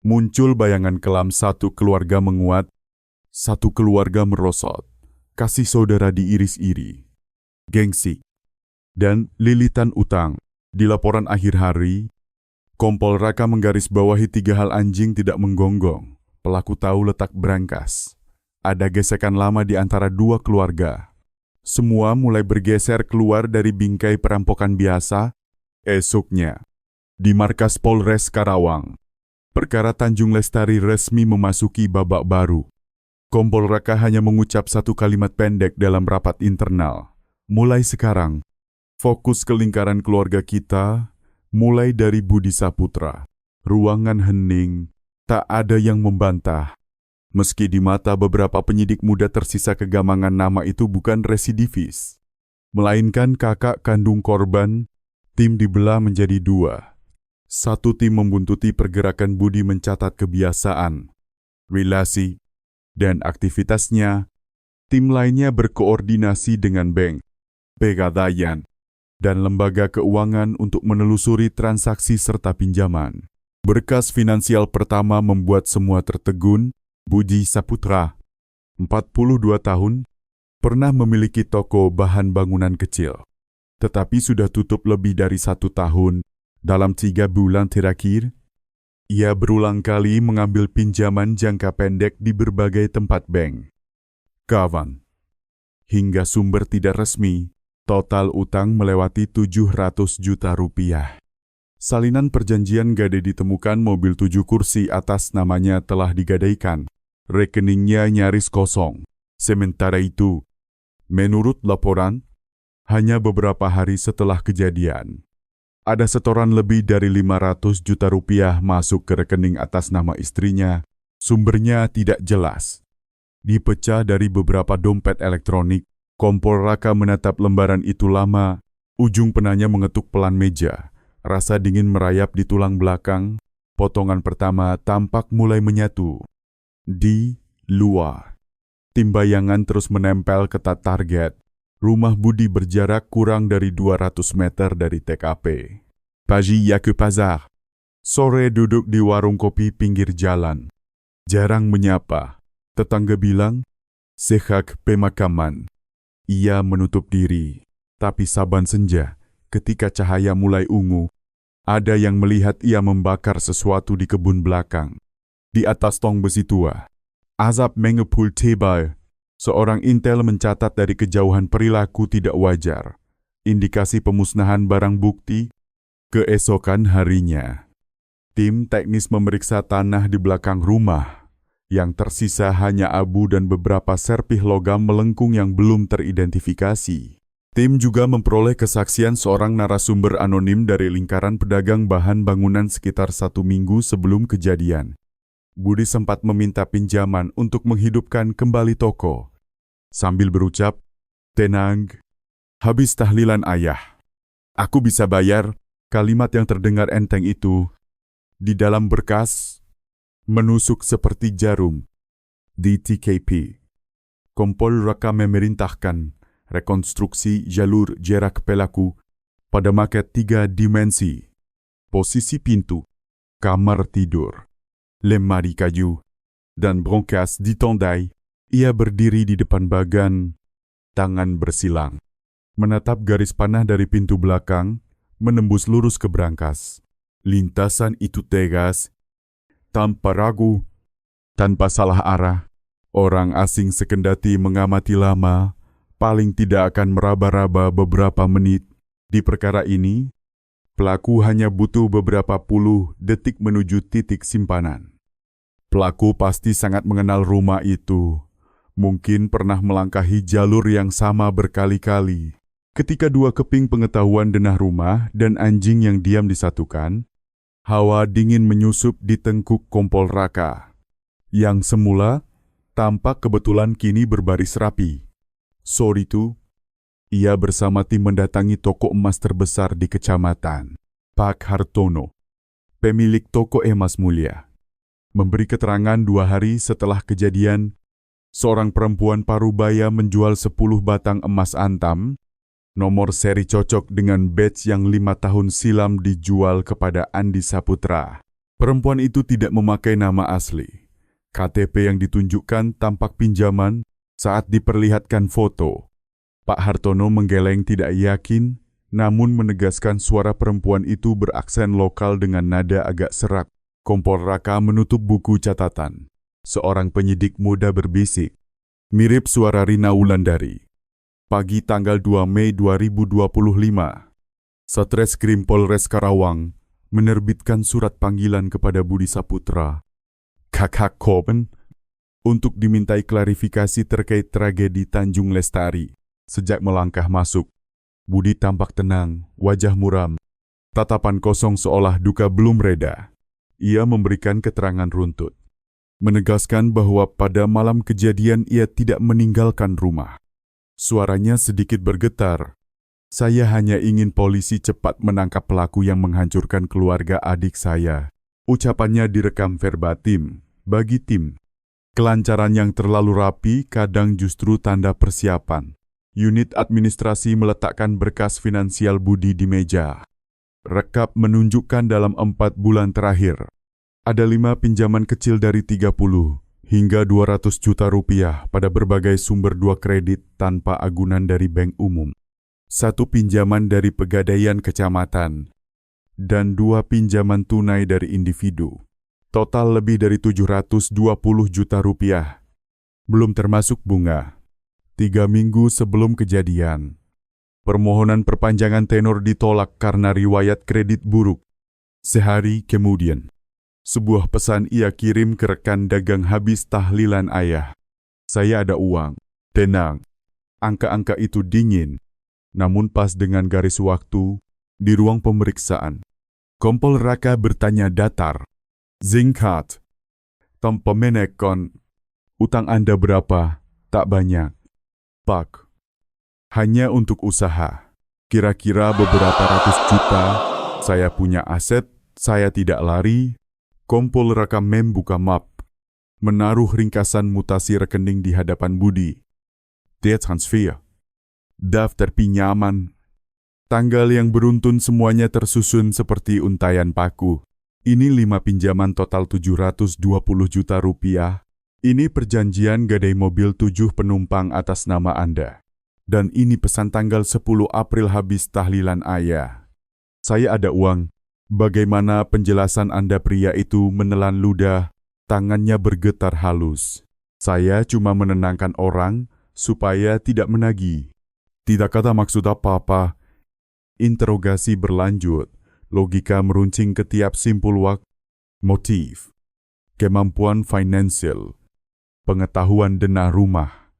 muncul bayangan kelam satu keluarga menguat, satu keluarga merosot. Kasih saudara diiris-iri, gengsi, dan lilitan utang. Di laporan akhir hari, Kompol Raka menggarisbawahi 3 hal anjing tidak menggonggong. Pelaku tahu letak berangkas. Ada gesekan lama di antara 2 keluarga. Semua mulai bergeser keluar dari bingkai perampokan biasa. Esoknya, di markas Polres Karawang, perkara Tanjung Lestari resmi memasuki babak baru. Kompol Raka hanya mengucap satu kalimat pendek dalam rapat internal. Mulai sekarang, fokus ke lingkaran keluarga kita, mulai dari Budi Saputra. Ruangan hening, tak ada yang membantah. Meski di mata beberapa penyidik muda tersisa kegamangan nama itu bukan residivis, melainkan kakak kandung korban, tim dibelah menjadi 2. Satu tim membuntuti pergerakan Budi mencatat kebiasaan, relasi, dan aktivitasnya. Tim lainnya berkoordinasi dengan bank, pegadaian, dan lembaga keuangan untuk menelusuri transaksi serta pinjaman. Berkas finansial pertama membuat semua tertegun. Budi Saputra, 42 tahun, pernah memiliki toko bahan bangunan kecil, tetapi sudah tutup lebih dari 1 tahun. Dalam 3 bulan terakhir, ia berulang kali mengambil pinjaman jangka pendek di berbagai tempat bank, kawan, hingga sumber tidak resmi. Total utang melewati 700 juta rupiah. Salinan perjanjian gade ditemukan, mobil 7 kursi atas namanya telah digadaikan. Rekeningnya nyaris kosong. Sementara itu, menurut laporan, hanya beberapa hari setelah kejadian, ada setoran lebih dari 500 juta rupiah masuk ke rekening atas nama istrinya, Sumbernya tidak jelas. Dipecah dari beberapa dompet elektronik, Kompol Raka menatap lembaran itu lama. Ujung penanya mengetuk pelan meja. Rasa dingin merayap di tulang belakang. Potongan pertama tampak mulai menyatu. Di luar, tim bayangan terus menempel ketat target. Rumah Budi berjarak kurang dari 200 meter dari TKP. Pagi ya ke pasar. Sore duduk di warung kopi pinggir jalan. Jarang menyapa. Tetangga bilang, "Sehak pemakaman." Ia menutup diri. Tapi saban senja, ketika cahaya mulai ungu, ada yang melihat ia membakar sesuatu di kebun belakang. Di atas tong besi tua, azab mengepul tebal. Seorang intel mencatat dari kejauhan perilaku tidak wajar. Indikasi pemusnahan barang bukti. Keesokan harinya, tim teknis memeriksa tanah di belakang rumah. Yang tersisa hanya abu dan beberapa serpih logam melengkung yang belum teridentifikasi. Tim juga memperoleh kesaksian seorang narasumber anonim dari lingkaran pedagang bahan bangunan sekitar 1 minggu sebelum kejadian. Budi sempat meminta pinjaman untuk menghidupkan kembali toko. Sambil berucap, "Tenang, habis tahlilan ayah. Aku bisa bayar." Kalimat yang terdengar enteng itu, di dalam berkas, menusuk seperti jarum. Di TKP, Kompol Raka memerintahkan rekonstruksi jalur jarak pelaku pada maket 3 dimensi. Posisi pintu, kamar tidur, lemari kayu, dan brankas ditandai. Ia berdiri di depan bagan, tangan bersilang. Menatap garis panah dari pintu belakang, menembus lurus ke brankas. Lintasan itu tegas, tanpa ragu, tanpa salah arah. Orang asing sekendati mengamati lama, paling tidak akan meraba-raba beberapa menit. Di perkara ini, pelaku hanya butuh beberapa puluh detik menuju titik simpanan. Pelaku pasti sangat mengenal rumah itu. Mungkin pernah melangkahi jalur yang sama berkali-kali. Ketika dua keping pengetahuan denah rumah dan anjing yang diam disatukan, hawa dingin menyusup di tengkuk Kompol Raka. Yang semula tampak kebetulan kini berbaris rapi. Sore itu, ia bersama tim mendatangi toko emas terbesar di kecamatan. Pak Hartono, pemilik toko emas mulia, memberi keterangan 2 hari setelah kejadian, seorang perempuan parubaya menjual 10 batang emas antam, nomor seri cocok dengan batch yang 5 tahun silam dijual kepada Andi Saputra. Perempuan itu tidak memakai nama asli. KTP yang ditunjukkan tampak pinjaman saat diperlihatkan foto. Pak Hartono menggeleng tidak yakin, namun menegaskan suara perempuan itu beraksen lokal dengan nada agak serak. Kompol Raka menutup buku catatan. Seorang penyidik muda berbisik, mirip suara Rina Wulandari. Pagi tanggal 2 Mei 2025, Satreskrim Polres Karawang menerbitkan surat panggilan kepada Budi Saputra, Kakak Kopen, untuk dimintai klarifikasi terkait tragedi Tanjung Lestari. Sejak melangkah masuk, Budi tampak tenang, wajah muram, tatapan kosong seolah duka belum reda. Ia memberikan keterangan runtut, menegaskan bahwa pada malam kejadian ia tidak meninggalkan rumah. Suaranya sedikit bergetar. "Saya hanya ingin polisi cepat menangkap pelaku yang menghancurkan keluarga adik saya." Ucapannya direkam verbatim bagi tim. Kelancaran yang terlalu rapi kadang justru tanda persiapan. Unit administrasi meletakkan berkas finansial Budi di meja. Rekap menunjukkan dalam 4 bulan terakhir, ada 5 pinjaman kecil dari 30 hingga 200 juta rupiah pada berbagai sumber 2 kredit tanpa agunan dari bank umum. 1 pinjaman dari pegadaian kecamatan, dan 2 pinjaman tunai dari individu. Total lebih dari 720 juta rupiah. Belum termasuk bunga. 3 minggu sebelum kejadian, permohonan perpanjangan tenor ditolak karena riwayat kredit buruk. Sehari kemudian, sebuah pesan ia kirim ke rekan dagang habis tahlilan ayah. "Saya ada uang." Tenang, angka-angka itu dingin. Namun pas dengan garis waktu, di ruang pemeriksaan, Kompol Raka bertanya datar, "Singkat, Tanpa menekon, utang Anda berapa? Tak banyak. Pak, hanya untuk usaha. Kira-kira beberapa ratus juta. Saya punya aset, saya tidak lari. Kompol Raka membuka map. Menaruh ringkasan mutasi rekening di hadapan Budi. Dia transfer. Daftar pinjaman. Tanggal yang beruntun semuanya tersusun seperti untaian paku. Ini 5 pinjaman total 720 juta rupiah. Ini perjanjian gadai mobil 7 penumpang atas nama Anda. Dan ini pesan tanggal 10 April habis tahlilan ayah. Saya ada uang. Bagaimana penjelasan Anda pria itu menelan ludah, tangannya bergetar halus. Saya cuma menenangkan orang supaya tidak menagih. Tidak kata maksud apa-apa. Interogasi berlanjut. Logika meruncing ke tiap simpul waktu, motif, kemampuan finansial, pengetahuan denah rumah.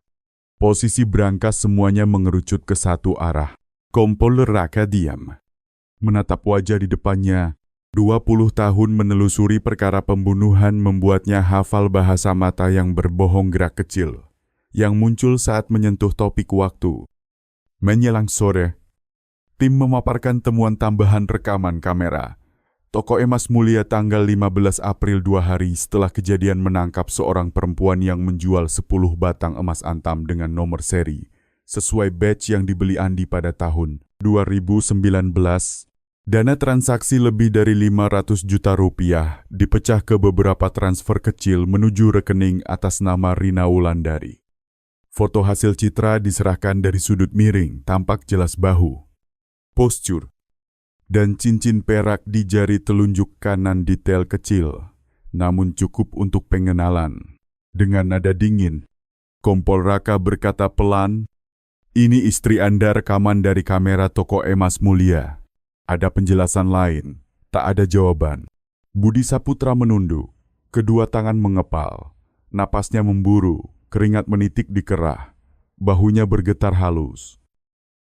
Posisi berangkas semuanya mengerucut ke satu arah. Kompol Raka diam. Menatap wajah di depannya. 20 tahun menelusuri perkara pembunuhan membuatnya hafal bahasa mata yang berbohong gerak kecil, yang muncul saat menyentuh topik waktu. Menjelang sore, tim memaparkan temuan tambahan rekaman kamera. Toko emas mulia tanggal 15 April 2 hari setelah kejadian menangkap seorang perempuan yang menjual 10 batang emas antam dengan nomor seri, sesuai batch yang dibeli Andi pada tahun 2019. Dana transaksi lebih dari 500 juta rupiah dipecah ke beberapa transfer kecil menuju rekening atas nama Rina Wulandari. Foto hasil citra diserahkan dari sudut miring, tampak jelas bahu, postur, dan cincin perak di jari telunjuk kanan detail kecil, namun cukup untuk pengenalan. Dengan nada dingin, Kompol Raka berkata pelan, "Ini istri Anda rekaman dari kamera toko emas mulia." Ada penjelasan lain, tak ada jawaban. Budi Saputra menunduk, kedua tangan mengepal, napasnya memburu, keringat menitik di kerah, bahunya bergetar halus.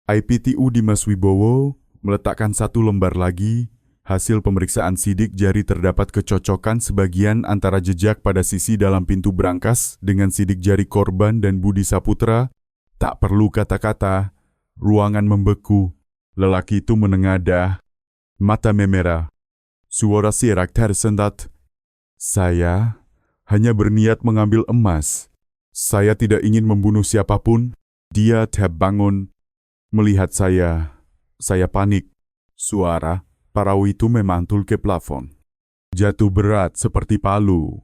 IPTU Dimas Wibowo meletakkan satu lembar lagi. Hasil pemeriksaan sidik jari terdapat kecocokan sebagian antara jejak pada sisi dalam pintu brankas dengan sidik jari korban dan Budi Saputra. Tak perlu kata-kata, ruangan membeku. Lelaki itu menengadah, mata memerah, suara serak tersendat. "Saya hanya berniat mengambil emas. Saya tidak ingin membunuh siapapun." Dia terbangun. Melihat saya panik. Suara perahu itu memantul ke plafon. Jatuh berat seperti palu.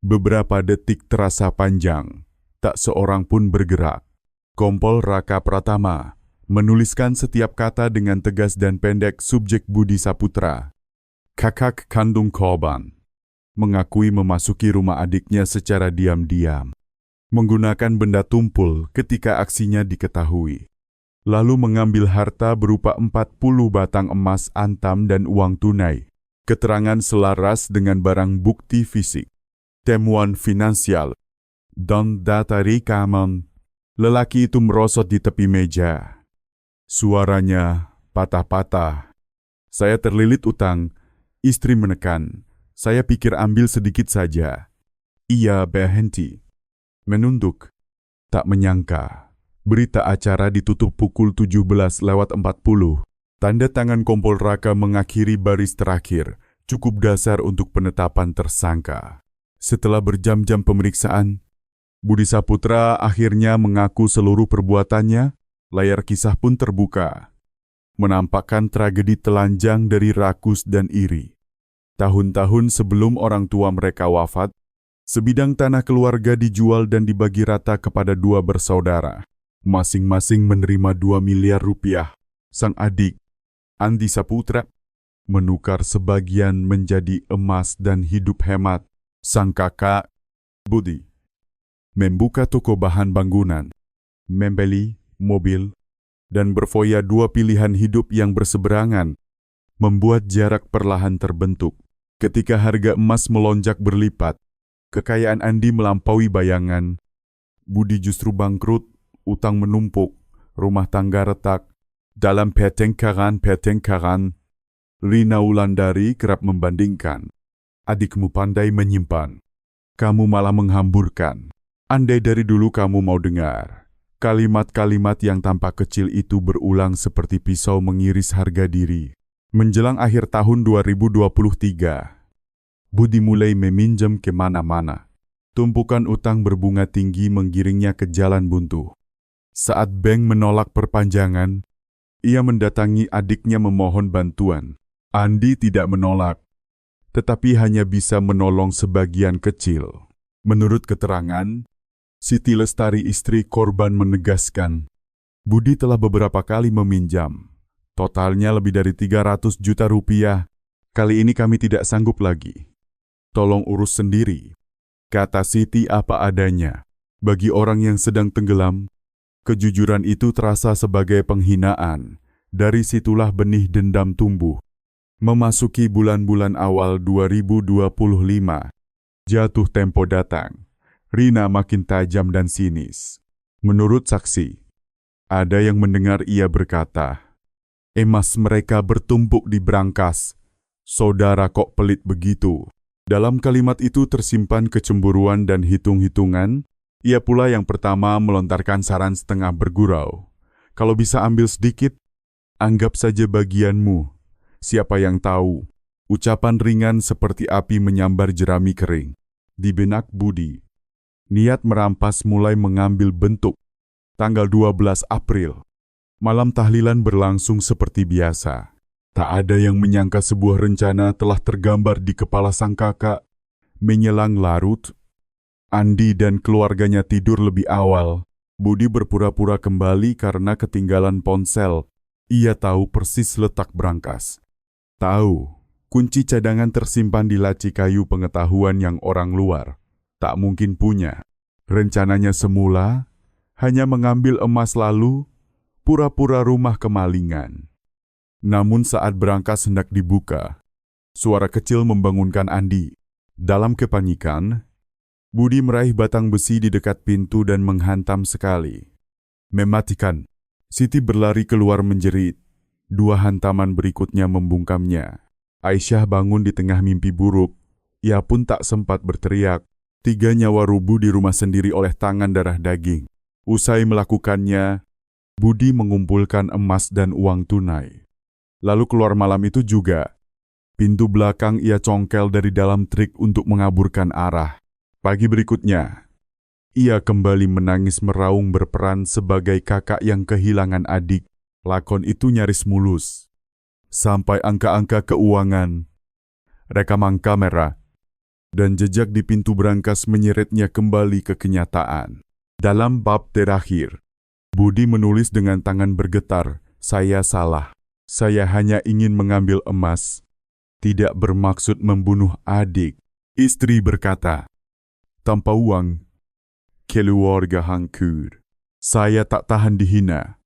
Beberapa detik terasa panjang, tak seorang pun bergerak. Kompol Raka Pratama menuliskan setiap kata dengan tegas dan pendek. Subjek Budi Saputra, kakak kandung korban, mengakui memasuki rumah adiknya secara diam-diam, menggunakan benda tumpul ketika aksinya diketahui. Lalu mengambil harta berupa 40 batang emas antam dan uang tunai. Keterangan selaras dengan barang bukti fisik, temuan finansial, dan data rekaman. Lelaki itu merosot di tepi meja. Suaranya patah-patah. "Saya terlilit utang." Istri menekan. "Saya pikir ambil sedikit saja." Ia berhenti, menunduk, tak menyangka. Berita acara ditutup pukul 17:40. Tanda tangan Kompol Raka mengakhiri baris terakhir, cukup dasar untuk penetapan tersangka. Setelah berjam-jam pemeriksaan, Budi Saputra akhirnya mengaku seluruh perbuatannya. Layar kisah pun terbuka, menampakkan tragedi telanjang dari rakus dan iri. Tahun-tahun sebelum orang tua mereka wafat, sebidang tanah keluarga dijual dan dibagi rata kepada 2 bersaudara. Masing-masing menerima 2 miliar rupiah. Sang adik, Andi Saputra, menukar sebagian menjadi emas dan hidup hemat. Sang kakak, Budi, membuka toko bahan bangunan, membeli mobil, dan berfoya 2 pilihan hidup yang berseberangan, membuat jarak perlahan terbentuk. Ketika harga emas melonjak berlipat, kekayaan Andi melampaui bayangan. Budi justru bangkrut. Utang menumpuk, rumah tangga retak. Dalam pertengkaran, Rina Wulandari kerap membandingkan, "Adikmu pandai menyimpan, kamu malah menghamburkan. Andai dari dulu kamu mau dengar. Kalimat-kalimat yang tampak kecil itu berulang seperti pisau mengiris harga diri. Menjelang akhir tahun 2023, Budi mulai meminjam kemana-mana. Tumpukan utang berbunga tinggi menggiringnya ke jalan buntu. Saat bank menolak perpanjangan, ia mendatangi adiknya memohon bantuan. Andi tidak menolak, tetapi hanya bisa menolong sebagian kecil. Menurut keterangan, Siti Lestari istri korban menegaskan, Budi telah beberapa kali meminjam. Totalnya lebih dari 300 juta rupiah. Kali ini kami tidak sanggup lagi. Tolong urus sendiri. Kata Siti apa adanya. Bagi orang yang sedang tenggelam, kejujuran itu terasa sebagai penghinaan. Dari situlah benih dendam tumbuh. Memasuki bulan-bulan awal 2025, jatuh tempo datang. Rina makin tajam dan sinis. Menurut saksi, ada yang mendengar ia berkata, emas mereka bertumpuk di brankas. Saudara kok pelit begitu? Dalam kalimat itu tersimpan kecemburuan dan hitung-hitungan. Ia pula yang pertama melontarkan saran setengah bergurau. Kalau bisa ambil sedikit, anggap saja bagianmu. Siapa yang tahu? Ucapan ringan seperti api menyambar jerami kering. Di benak Budi, niat merampas mulai mengambil bentuk. Tanggal 12 April, malam tahlilan berlangsung seperti biasa. Tak ada yang menyangka sebuah rencana telah tergambar di kepala sang kakak. Menjelang larut, Andi dan keluarganya tidur lebih awal. Budi berpura-pura kembali karena ketinggalan ponsel. Ia tahu persis letak brankas. Tahu, kunci cadangan tersimpan di laci kayu pengetahuan yang orang luar tak mungkin punya. Rencananya semula hanya mengambil emas lalu pura-pura rumah kemalingan. Namun saat brankas hendak dibuka, suara kecil membangunkan Andi. Dalam kepanikan, Budi meraih batang besi di dekat pintu dan menghantam sekali. Mematikan. Siti berlari keluar menjerit. 2 hantaman berikutnya membungkamnya. Aisyah bangun di tengah mimpi buruk. Ia pun tak sempat berteriak. 3 nyawa rubuh di rumah sendiri oleh tangan darah daging. Usai melakukannya, Budi mengumpulkan emas dan uang tunai. Lalu keluar malam itu juga. Pintu belakang ia congkel dari dalam trik untuk mengaburkan arah. Pagi berikutnya, ia kembali menangis meraung berperan sebagai kakak yang kehilangan adik. Lakon itu nyaris mulus. Sampai angka-angka keuangan, rekaman kamera, dan jejak di pintu brankas menyeretnya kembali ke kenyataan. Dalam bab terakhir, Budi menulis dengan tangan bergetar, saya salah. Saya hanya ingin mengambil emas, tidak bermaksud membunuh adik. Istri berkata, tanpa uang, keluarga hancur. Saya tak tahan dihina.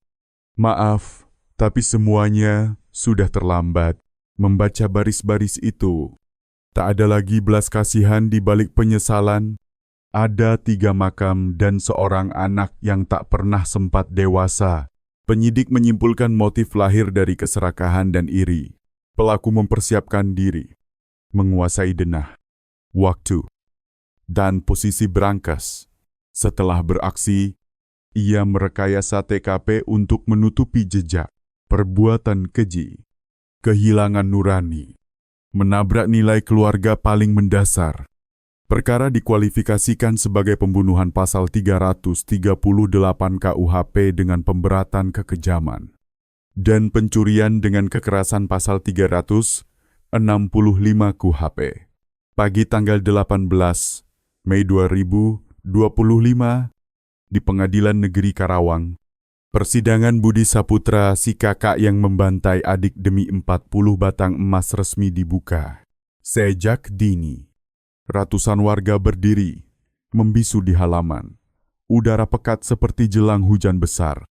Maaf, tapi semuanya sudah terlambat. Membaca baris-baris itu, tak ada lagi belas kasihan di balik penyesalan. Ada 3 makam dan seorang anak yang tak pernah sempat dewasa. Penyidik menyimpulkan motif lahir dari keserakahan dan iri. Pelaku mempersiapkan diri, menguasai denah, waktu, dan posisi brankas. Setelah beraksi, ia merekayasa TKP untuk menutupi jejak. Perbuatan keji, kehilangan nurani, menabrak nilai keluarga paling mendasar. Perkara dikualifikasikan sebagai pembunuhan pasal 338 KUHP dengan pemberatan kekejaman, dan pencurian dengan kekerasan pasal 365 KUHP. Pagi tanggal 18 Mei 2025, di Pengadilan Negeri Karawang, persidangan Budi Saputra, si kakak yang membantai adik demi 40 batang emas resmi dibuka. Sejak dini, ratusan warga berdiri, membisu di halaman. Udara pekat seperti jelang hujan besar.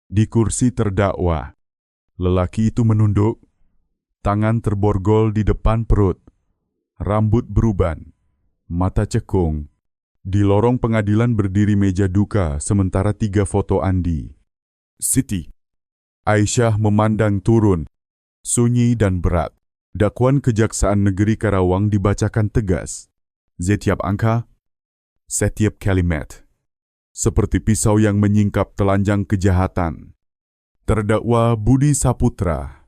Di kursi terdakwa, lelaki itu menunduk, tangan terborgol di depan perut, rambut beruban, mata cekung. Di lorong pengadilan berdiri meja duka, sementara 3 foto Andi, Siti, Aisyah memandang turun, sunyi dan berat. Dakwaan Kejaksaan Negeri Karawang dibacakan tegas. Setiap angka, setiap kalimat seperti pisau yang menyingkap telanjang kejahatan. Terdakwa Budi Saputra,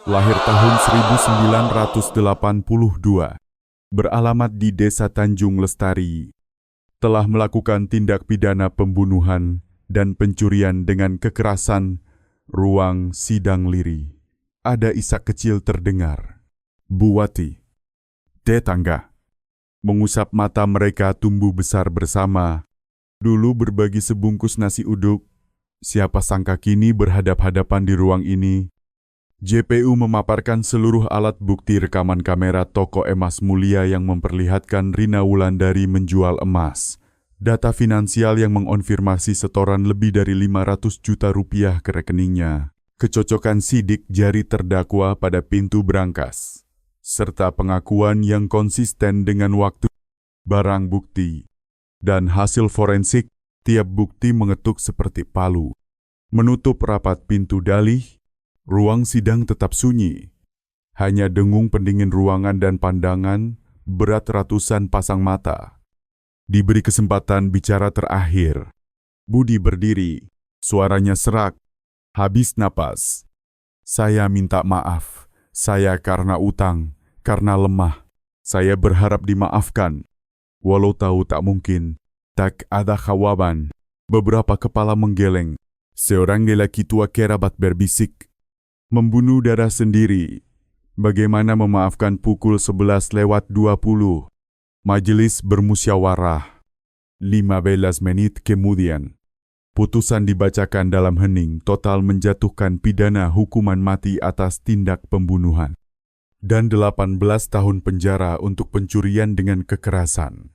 lahir tahun 1982, beralamat di Desa Tanjung Lestari, telah melakukan tindak pidana pembunuhan dan pencurian dengan kekerasan. Ruang sidang lirih. Ada isak kecil terdengar. Buati, tetangga. Mengusap mata mereka tumbuh besar bersama. Dulu berbagi sebungkus nasi uduk. Siapa sangka kini berhadap-hadapan di ruang ini. JPU memaparkan seluruh alat bukti rekaman kamera toko emas mulia yang memperlihatkan Rina Wulandari menjual emas. Data finansial yang mengonfirmasi setoran lebih dari 500 juta rupiah ke rekeningnya. Kecocokan sidik jari terdakwa pada pintu brankas. Serta pengakuan yang konsisten dengan waktu, barang bukti, dan hasil forensik. Tiap bukti mengetuk seperti palu. Menutup rapat pintu dalih, ruang sidang tetap sunyi. Hanya dengung pendingin ruangan dan pandangan, berat ratusan pasang mata. Diberi kesempatan bicara terakhir. Budi berdiri, suaranya serak, habis napas. Saya minta maaf, saya karena utang, karena lemah. Saya berharap dimaafkan. Walau tahu tak mungkin, tak ada jawaban. Beberapa kepala menggeleng. Seorang lelaki tua kerabat berbisik. Membunuh darah sendiri. Bagaimana memaafkan pukul 11:20? Majelis bermusyawarah. 15 menit kemudian, putusan dibacakan dalam hening. Total menjatuhkan pidana hukuman mati atas tindak pembunuhan. Dan 18 tahun penjara untuk pencurian dengan kekerasan.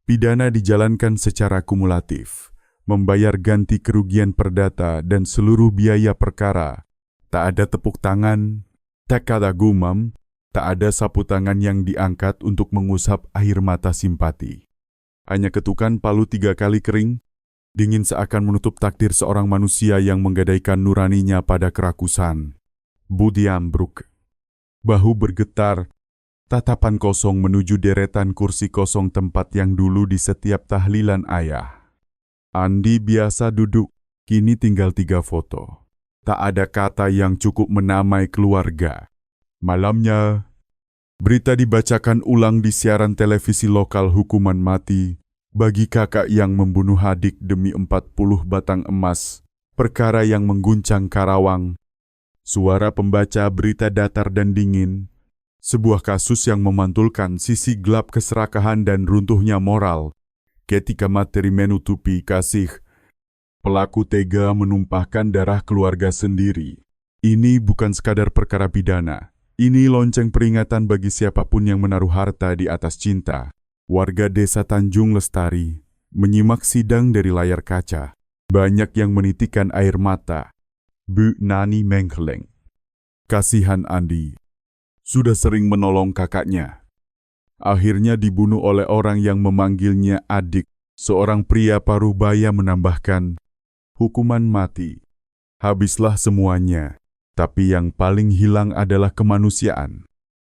Pidana dijalankan secara kumulatif. Membayar ganti kerugian perdata dan seluruh biaya perkara. Tak ada tepuk tangan, tak ada gumam, tak ada sapu tangan yang diangkat untuk mengusap air mata simpati. Hanya ketukan palu 3 kali kering, dingin seakan menutup takdir seorang manusia yang menggadaikan nuraninya pada kerakusan. Budi ambruk. Bahu bergetar, tatapan kosong menuju deretan kursi kosong tempat yang dulu di setiap tahlilan ayah. Andi biasa duduk, kini tinggal 3 foto. Tak ada kata yang cukup menamai keluarga. Malamnya, berita dibacakan ulang di siaran televisi lokal. Hukuman mati bagi kakak yang membunuh adik demi 40 batang emas. Perkara yang mengguncang Karawang. Suara pembaca berita datar dan dingin. Sebuah kasus yang memantulkan sisi gelap keserakahan dan runtuhnya moral. Ketika materi menutupi kasih, pelaku tega menumpahkan darah keluarga sendiri. Ini bukan sekadar perkara pidana. Ini lonceng peringatan bagi siapapun yang menaruh harta di atas cinta. Warga Desa Tanjung Lestari menyimak sidang dari layar kaca. Banyak yang menitikkan air mata. Bu Nani mengkeleng. Kasihan Andi. Sudah sering menolong kakaknya. Akhirnya dibunuh oleh orang yang memanggilnya adik. Seorang pria paruh baya menambahkan, hukuman mati. Habislah semuanya. Tapi yang paling hilang adalah kemanusiaan.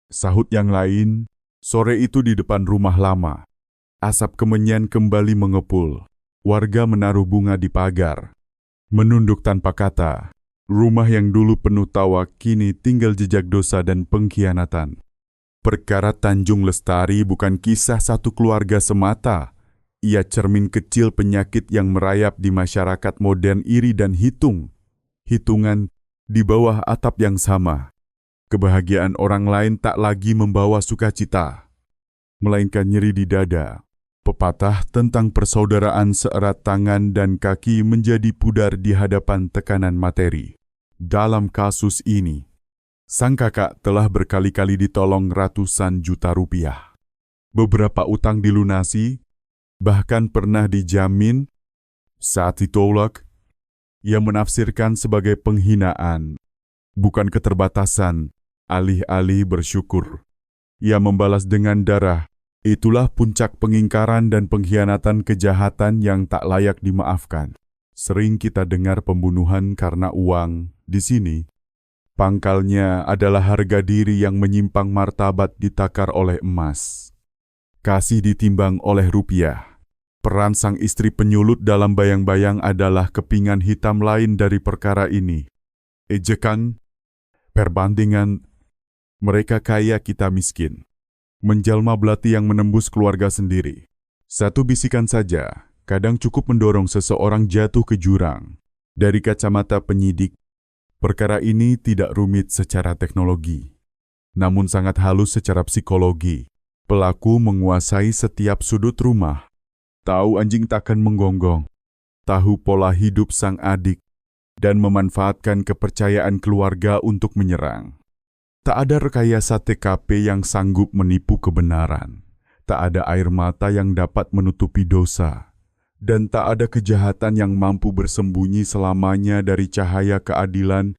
Sahut yang lain, sore itu di depan rumah lama. Asap kemenyan kembali mengepul. Warga menaruh bunga di pagar. Menunduk tanpa kata. Rumah yang dulu penuh tawa kini tinggal jejak dosa dan pengkhianatan. Perkara Tanjung Lestari bukan kisah satu keluarga semata. Ia cermin kecil penyakit yang merayap di masyarakat modern iri dan hitungan di bawah atap yang sama. Kebahagiaan orang lain tak lagi membawa sukacita, melainkan nyeri di dada. Pepatah tentang persaudaraan seerat tangan dan kaki menjadi pudar di hadapan tekanan materi. Dalam kasus ini, sang kakak telah berkali-kali ditolong ratusan juta rupiah. Beberapa utang dilunasi, bahkan pernah dijamin. Saat ditolak, ia menafsirkan sebagai penghinaan, bukan keterbatasan. Alih-alih bersyukur, ia membalas dengan darah. Itulah puncak pengingkaran dan pengkhianatan kejahatan yang tak layak dimaafkan. Sering kita dengar pembunuhan karena uang. Di sini, pangkalnya adalah harga diri yang menyimpang, martabat ditakar oleh emas. Kasih ditimbang oleh rupiah. Peran sang istri penyulut dalam bayang-bayang adalah kepingan hitam lain dari perkara ini. Ejekan, perbandingan, mereka kaya kita miskin. Menjelma belati yang menembus keluarga sendiri. Satu bisikan saja, kadang cukup mendorong seseorang jatuh ke jurang. Dari kacamata penyidik, perkara ini tidak rumit secara teknologi, namun sangat halus secara psikologi. Pelaku menguasai setiap sudut rumah. Tahu anjing takkan menggonggong, tahu pola hidup sang adik, dan memanfaatkan kepercayaan keluarga untuk menyerang. Tak ada rekayasa TKP yang sanggup menipu kebenaran. Tak ada air mata yang dapat menutupi dosa. Dan tak ada kejahatan yang mampu bersembunyi selamanya dari cahaya keadilan